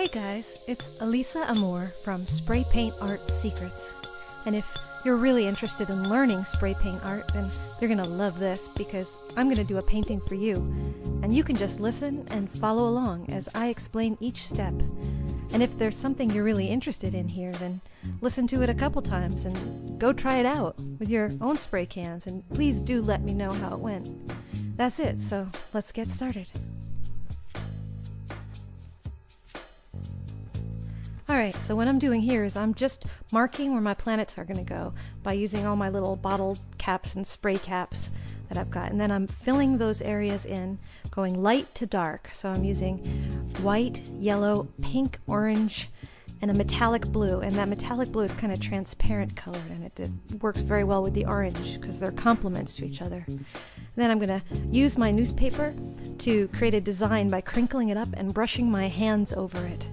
Hey guys, it's Elisa Amor from Spray Paint Art Secrets. And if you're really interested in learning spray paint art, then you're going to love this because I'm going to do a painting for you. And you can just listen and follow along as I explain each step. And if there's something you're really interested in here, then listen to it a couple times and go try it out with your own spray cans. And please do let me know how it went. That's it, so let's get started. Alright, so what I'm doing here is I'm just marking where my planets are going to go by using all my little bottle caps and spray caps that I've got. And then I'm filling those areas in, going light to dark. So I'm using white, yellow, pink, orange, and a metallic blue. And that metallic blue is kind of transparent colored, and it works very well with the orange because they're complements to each other. And then I'm going to use my newspaper to create a design by crinkling it up and brushing my hands over it.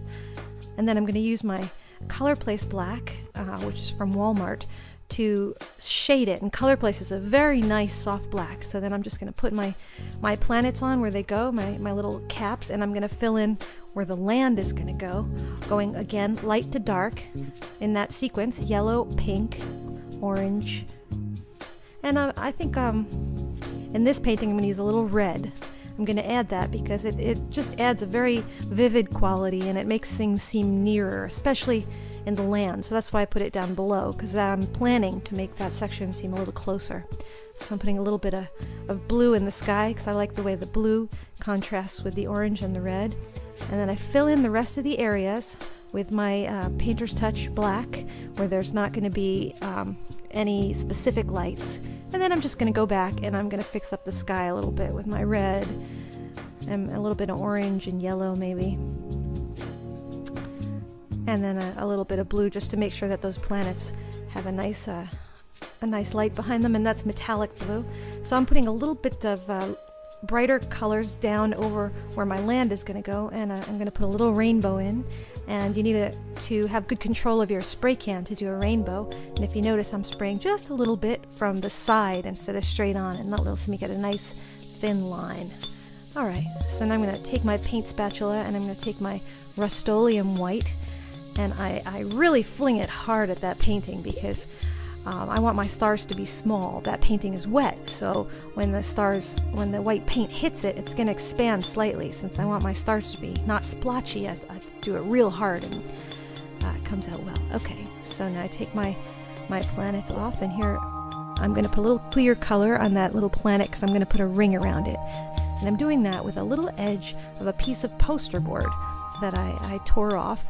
And then I'm going to use my Colorplace Black, which is from Walmart, to shade it. And Colorplace is a very nice soft black. So then I'm just going to put my planets on where they go, my little caps, and I'm going to fill in where the land is going to go, going again light to dark in that sequence, yellow, pink, orange. And I think in this painting I'm going to use a little red. I'm going to add that because it just adds a very vivid quality and it makes things seem nearer, especially in the land. So that's why I put it down below, because I'm planning to make that section seem a little closer. So I'm putting a little bit of blue in the sky because I like the way the blue contrasts with the orange and the red. And then I fill in the rest of the areas with my Painter's Touch Black, where there's not going to be any specific lights. And then I'm just going to go back and I'm going to fix up the sky a little bit with my red and a little bit of orange and yellow maybe. And then a little bit of blue just to make sure that those planets have a nice light behind them, and that's metallic blue. So I'm putting a little bit of brighter colors down over where my land is going to go, and I'm going to put a little rainbow in. And you need to have good control of your spray can to do a rainbow. And if you notice, I'm spraying just a little bit from the side instead of straight on, and that will make it a nice thin line. Alright, so now I'm going to take my paint spatula and I'm going to take my Rust-Oleum white, and I really fling it hard at that painting because I want my stars to be small. That painting is wet, so when the white paint hits it, it's going to expand slightly. Since I want my stars to be not splotchy, I do it real hard and it comes out well. Okay, so now I take my planets off, and here I'm going to put a little clear color on that little planet because I'm going to put a ring around it. And I'm doing that with a little edge of a piece of poster board that I tore off.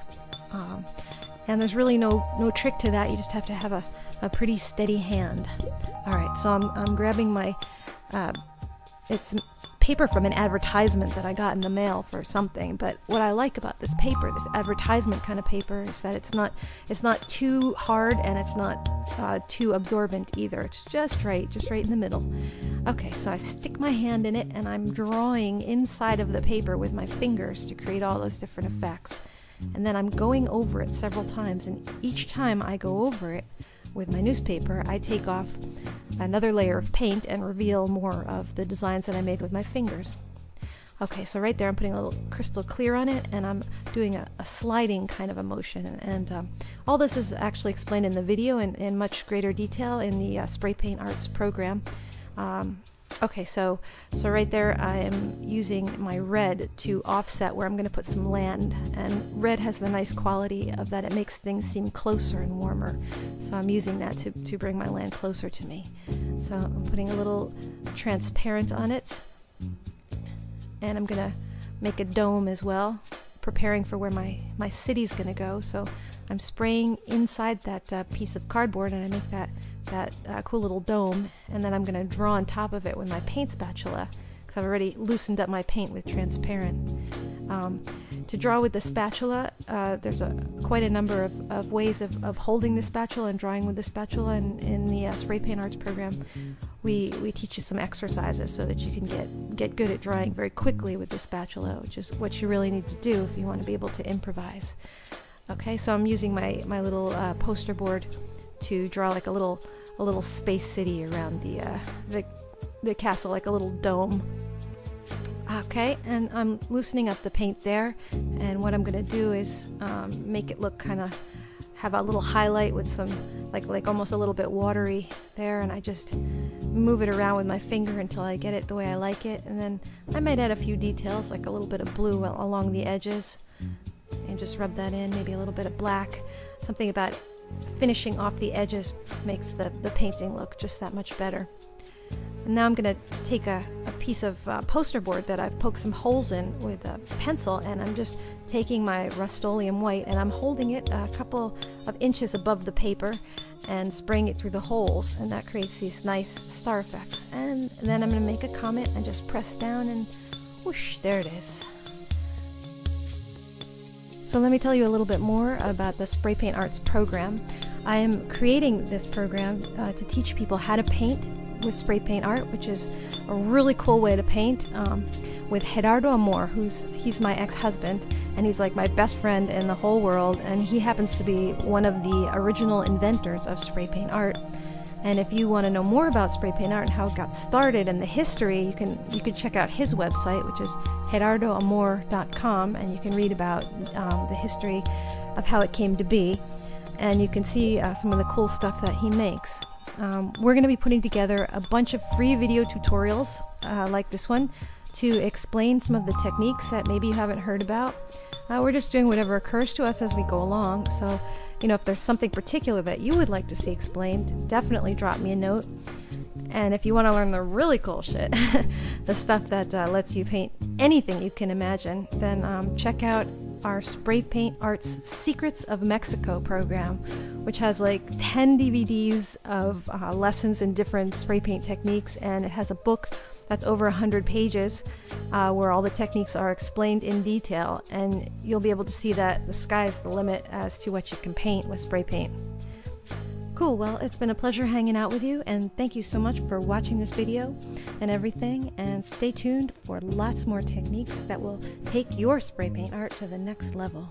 And there's really no trick to that. You just have to have a pretty steady hand. Alright, so I'm grabbing my, it's paper from an advertisement that I got in the mail for something, but what I like about this paper, this advertisement kind of paper, is that it's not too hard and it's not too absorbent either. It's just right in the middle. Okay, so I stick my hand in it and I'm drawing inside of the paper with my fingers to create all those different effects. And then I'm going over it several times, and each time I go over it with my newspaper, I take off another layer of paint and reveal more of the designs that I made with my fingers. Okay, so right there I'm putting a little crystal clear on it, and I'm doing a sliding kind of a motion. And all this is actually explained in the video in much greater detail in the Spray Paint Arts program. Okay, so right there I am using my red to offset where I'm going to put some land, and red has the nice quality of that it makes things seem closer and warmer. So I'm using that to bring my land closer to me. So I'm putting a little transparent on it, and I'm going to make a dome as well, preparing for where my city's going to go. So I'm spraying inside that piece of cardboard, and I make that cool little dome, and then I'm going to draw on top of it with my paint spatula because I've already loosened up my paint with transparent. To draw with the spatula, there's quite a number of ways of holding the spatula and drawing with the spatula, and in the Spray Paint Arts program we teach you some exercises so that you can get good at drawing very quickly with the spatula, which is what you really need to do if you want to be able to improvise. Okay, so I'm using my little poster board to draw like a little space city around the castle, like a little dome. Okay, and I'm loosening up the paint there, and what I'm going to do is make it look kind of, have a little highlight with some, like almost a little bit watery there, and I just move it around with my finger until I get it the way I like it, and then I might add a few details, like a little bit of blue along the edges, and just rub that in, maybe a little bit of black. Something about finishing off the edges makes the painting look just that much better. And now I'm going to take a piece of poster board that I've poked some holes in with a pencil, and I'm just taking my Rust-Oleum white and I'm holding it a couple of inches above the paper and spraying it through the holes, and that creates these nice star effects. And then I'm going to make a comment and just press down, and whoosh, there it is. So let me tell you a little bit more about the Spray Paint Arts program. I am creating this program to teach people how to paint with spray paint art, which is a really cool way to paint, with Gerardo Amor, he's my ex-husband, and he's like my best friend in the whole world, and he happens to be one of the original inventors of spray paint art. And if you want to know more about spray paint art and how it got started and the history, you can check out his website, which is gerardoamor.com, and you can read about the history of how it came to be, and you can see some of the cool stuff that he makes. We're going to be putting together a bunch of free video tutorials like this one to explain some of the techniques that maybe you haven't heard about. We're just doing whatever occurs to us as we go along, so if there's something particular that you would like to see explained, definitely drop me a note. And if you want to learn the really cool shit, the stuff that lets you paint anything you can imagine, then check out our Spray Paint Arts Secrets of Mexico program, which has like 10 DVDs of lessons in different spray paint techniques, and it has a book that's over 100 pages where all the techniques are explained in detail, and you'll be able to see that the sky's the limit as to what you can paint with spray paint. Cool, well, it's been a pleasure hanging out with you, and thank you so much for watching this video and everything, and stay tuned for lots more techniques that will take your spray paint art to the next level.